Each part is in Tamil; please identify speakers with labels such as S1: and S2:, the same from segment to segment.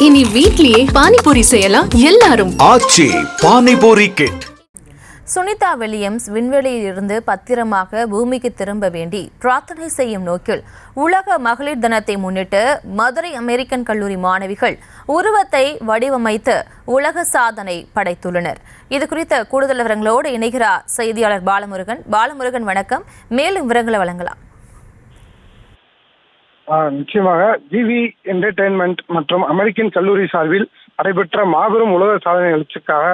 S1: இனி வீட்லயே பானிபூரி செய்யலாம் எல்லாரும்.
S2: ஆச்சி பானிபூரி கிட்.
S3: சுனிதா வில்லியம்ஸ் விண்வெளியில் இருந்து பத்திரமாக பூமிக்கு திரும்ப வேண்டி பிரார்த்தனை செய்யும் நோக்கில் உலக மகளிர் தினத்தை முன்னிட்டு மதுரை அமெரிக்கன் கல்லூரி மாணவிகள் உருவத்தை வடிவமைத்து உலக சாதனை படைத்துள்ளனர். இது குறித்த கூடுதல் விவரங்களோடு இணைகிறார் செய்தியாளர் பாலமுருகன். பாலமுருகன் வணக்கம். மேலும் விவரங்களை வழங்கலாம்.
S4: நிச்சயமாக ஜிவி என்டர்டெயின்மெண்ட் மற்றும் அமெரிக்கன் கல்லூரி சார்பில் நடைபெற்ற மாபெரும் உலக சாதனை நிகழ்ச்சிக்காக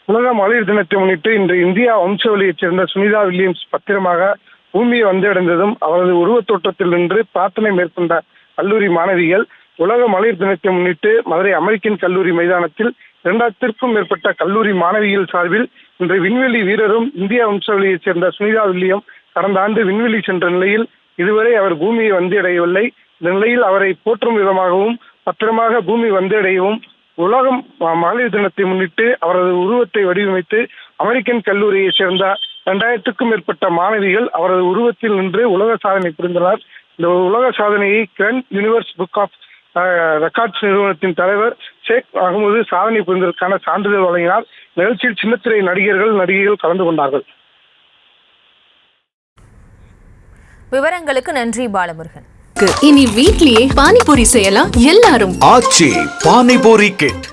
S4: உலக மகளிர் தினத்தை முன்னிட்டு இன்று இந்தியா வம்சாவளியைச் சேர்ந்த சுனிதா வில்லியம்ஸ் பத்திரமாக பூமியை வந்தடைந்ததும் அவரது உருவத்தோற்றத்தில் நின்று பிரார்த்தனை மேற்கொண்ட கல்லூரி மாணவிகள் உலக மகளிர் தினத்தை முன்னிட்டு மதுரை அமெரிக்கன் கல்லூரி மைதானத்தில் 2000க்கும் மேற்பட்ட கல்லூரி மாணவிகள் சார்பில் இன்று விண்வெளி வீரரும் இந்தியா வம்சாவளியைச் சேர்ந்த சுனிதா வில்லியம் கடந்த ஆண்டு விண்வெளி சென்ற நிலையில் இதுவரை அவர் பூமியை வந்தடையவில்லை. இந்த நிலையில் அவரை போற்றும் விதமாகவும் பத்திரமாக பூமி வந்தடையவும் உலகம் மகளிர் தினத்தை முன்னிட்டு அவரது உருவத்தை வடிவமைத்து அமெரிக்கன் கல்லூரியை சேர்ந்த 2000க்கும் மேற்பட்ட மாணவிகள் அவரது உருவத்தில் நின்று உலக சாதனை புரிந்தனர். இந்த உலக சாதனையை Grand Universe Book of Records நிறுவனத்தின் தலைவர் ஷேக் அகமது சாதனை புரிந்ததற்கான சான்றிதழ் வழங்கினார். நிகழ்ச்சியில் சின்னத்திரை நடிகர்கள் கலந்து கொண்டார்கள்.
S3: விவரங்களுக்கு நன்றி பாலமுருகன்.
S1: இனி வீட்லயே பானிபூரி செய்யலாம் எல்லாரும்.
S2: ஆச்சி பானிபூரி கிட்.